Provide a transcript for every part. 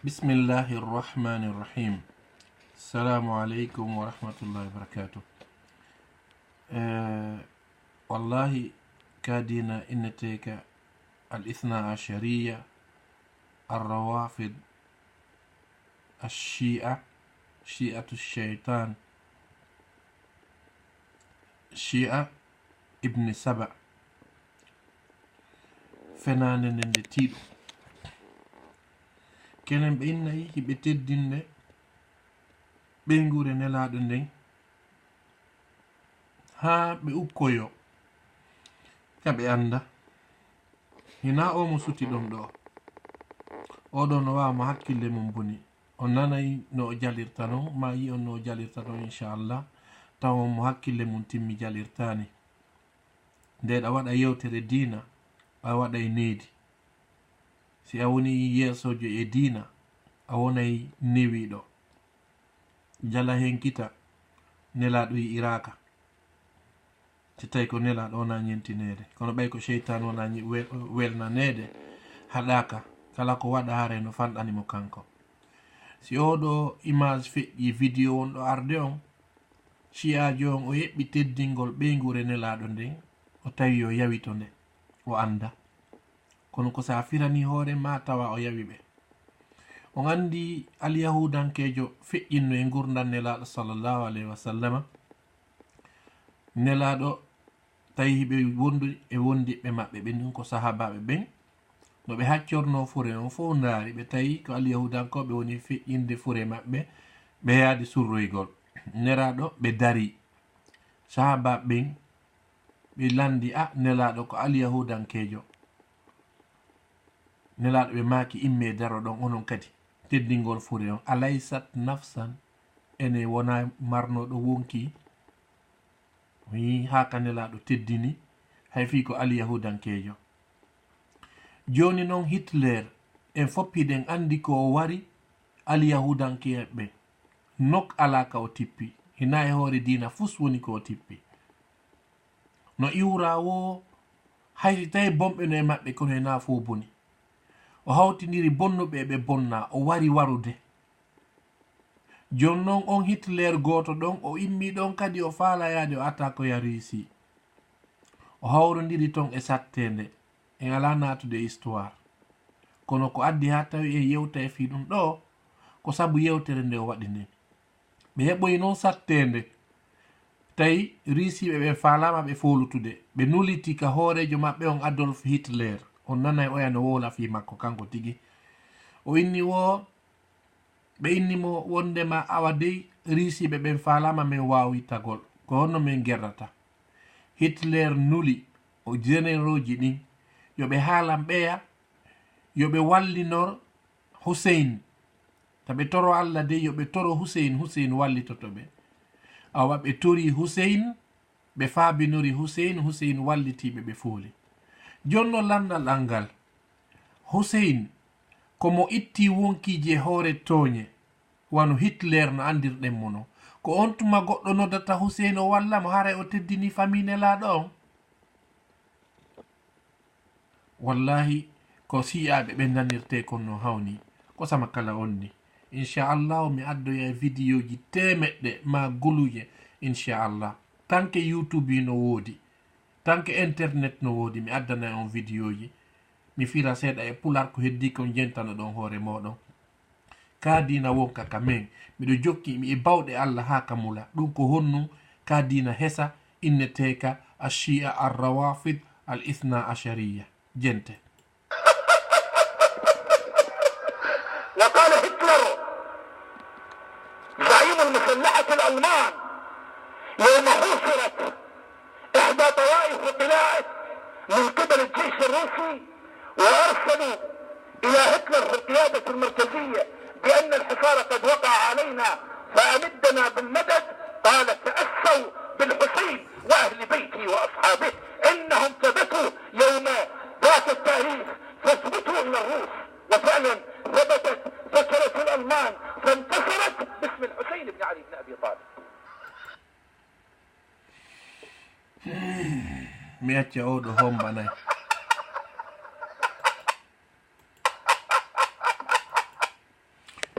بسم الله الرحمن الرحيم. السلام عليكم ورحمة الله وبركاته. والله كادينا إنتيك الاثنى عشرية، الروافض، الشيعة، شيعة الشيطان، شيعة ابن سبع، فنان نندتيدو kenen ɓe innayi hiɓe teddinde ɓe ngure nelaɗo nden ha ɓe ukkoyo kaɓe anda hina o mo suti ɗon ɗo oɗo no wawma hakkille mum boni on nanayi no o jalirta non ma yi on no o jalirta ɗon inchallah taw mo hakkille mum timmi jalirtani nden a waɗa yewtere diina a waɗa e needi si a woni yeesojo e diina a wonay newiɗo jala hen kita nelaɗo yi iraka si tawi ko nelaɗo wona ñentinede kono ɓay ko cheytan wona welnanede haɗaka kala ko waɗa hare no fanɗanimo kanko si oɗo image feƴƴi vidéo on ɗo arde on ciyajo on o yeɓɓi teddingol ɓeygure nelaɗo nden o tawi o yawito nde o anda kono ko sa firani hoore ma tawa o yawi ɓe on andi alyahudankejo feƴƴinno e gurdan nelaɗo sallllahu alayhi wa sallama nelaɗo tawi ɓe wondu e wondiɓe maɓɓe ɓe ɗum ko sahabaɓe ɓen no ɓe haccorno fure on fof ndaari ɓe tawi ko alyahudankoɓe woni feƴƴinde fure maɓɓe ɓe yaadi surroygol neraɗo ɓe dari sahabaɓe ɓen ɓe landi a nelaɗo ko alyahudankejo nelaɗo ɓe maaki imme daro ɗon onon kadi teddingol fure on alaysat nafsan ene wona marnoɗo wonki wi haka nelaɗo teddini hay fi ko alyahudankejo joni noon Hitler en foppiɗen andi ko o wari alyahudankeɓe nok alaka o tippi hina e hoore diina fus woni ko o tippi no iwra wo hay tawi bomɓe no e maɓɓe kono e na fo boni o hawtidiri bonnuɓe ɓe bonna o wari warude jon noon on Hitler goto ɗon o immi ɗon kadi o faalayade o attaque ya réussi o hawrodiri ton e sattede en ala natude histoire kono ko addi ha tawi e yewta e fi ɗum ɗo ko saabu yewtere nde o waɗi nden ɓe heɓoyi noon sattede tawi réussiɓe ɓe faalama ɓe folutude ɓe nuliti ka hoorejo maɓɓe on Adolf Hitler on nanay oya no wola fi makko kanko tigi o inni wo ɓe innimo wondema awa dey réussiɓe ɓen faalama min wawi tagol ko honno min gerrata Hitler nuli o généroji ɗin yoɓe haalan ɓeya yoɓe wallinor Hussein taɓe toro Allah dey yoɓe toro Hussein wallitoto ɓe awa ɓe tori Hussein ɓe faabinori Hussein wallitiɓe ɓe fooli jonno landal angal Hussein komo itti wonkiji hoore tooñe wano Hitler no andirɗen mo no ko on tuma goɗɗo noddata Hussein o wallamo haray o teddini famille nelaɗo on wallahi ko siyaɓe ɓe nanirte kon no hawni ko sama kala on ni inchallah mi addoya vidéo ji temeɗɗe ma guluje inchallah tanke YouTube no woodi tanke internet no woodi mi addana on vidéo ji mi fira seeɗa e pular ko heddi ko jentano ɗon hoore moɗon ka dina wonka ka men miɗo jokki mi e bawɗe Allah ha kamula ɗum ko honnu ka dina hesa inneteka ashia arrawafid al ithna ashariya jente وقال هتلر زعيم المسلحة الألمان يوم حوصرت إحدى طوائف قلاعه من قبل الجيش الروسي وأرسلوا إلى هتلر في القيادة المركزية بأن الحصار قد وقع علينا فأمدنا بالمدد قال تأسوا بالحسين وأهل بيتي وأصحابه إنهم ثبتوا يوم ذات التاريخ فاثبتوا إلى الروس وفعلا ثبتت فترة الألمان فانتصرت باسم الحسين بن علي بن أبي طالب. mi acca oɗo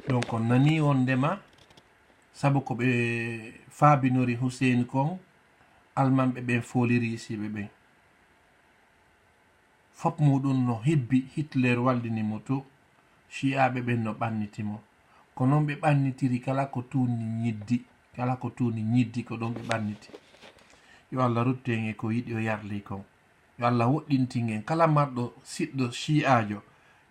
donc on nani on ndema sabu ko ɓe faabinori Hussein kon almanɓe ɓen foliri siɓe ɓen fop muɗum no hibbi Hitler waldinimo to shi'aɓe ɓen no ɓannitimo ko noon ɓe ɓannitiri kala ko tuuni ñiddi ko ɗon ɓe ɓanniti yo Allah rutten e ko yiɗi o yarli kon yo Allah woɗɗintingen kala marɗo siɗɗo shi'ajo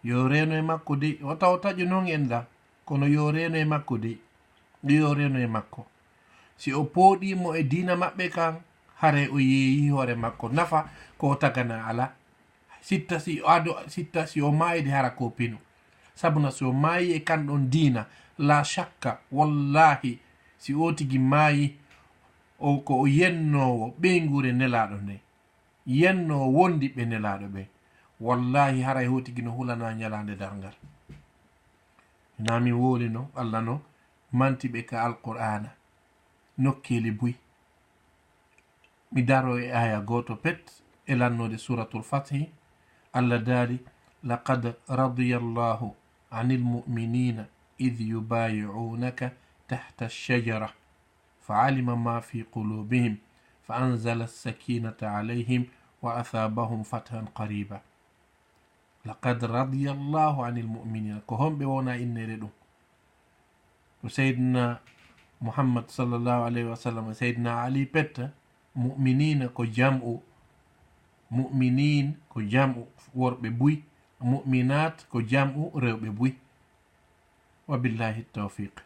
yo reno e makko dey o taw taƴo noon en da kono yo reno e makko dey yo reno e makko si o pooɗimo e diina maɓɓe kan hare o yeeyi hoore makko nafa ko tagana ala sitta si o maayide hara ko pinu sabuna si o maayi e kanɗon diina la shakka wallahi si o tigi maayi o ko o yennowo ɓeygure nelaɗo nde yennowo wondi ɓe nelaɗo ɓe wallahi hara e hotigi no hulana ñalande dargal nami woli no Allah no manti ɓe ka alqur'ana nokkeli buy mi daro e aya goto pet e lannode suratul fathi Allah daali laqad radiyallahu anil mu'minina idh yubayi'unaka tahta ash-shajara fa'alima ma fi qulubihim فأنزل السكينة عليهم وأثابهم فتحا قريبا لقد رضي الله عن المؤمنين كهم بونا إنردو وسيدنا محمد صلى الله عليه وسلم سيدنا علي بيت مؤمنين كو جمع مؤمنين كو جمع ورب بوي مؤمنات كو جمع رب بوي وبالله التوفيق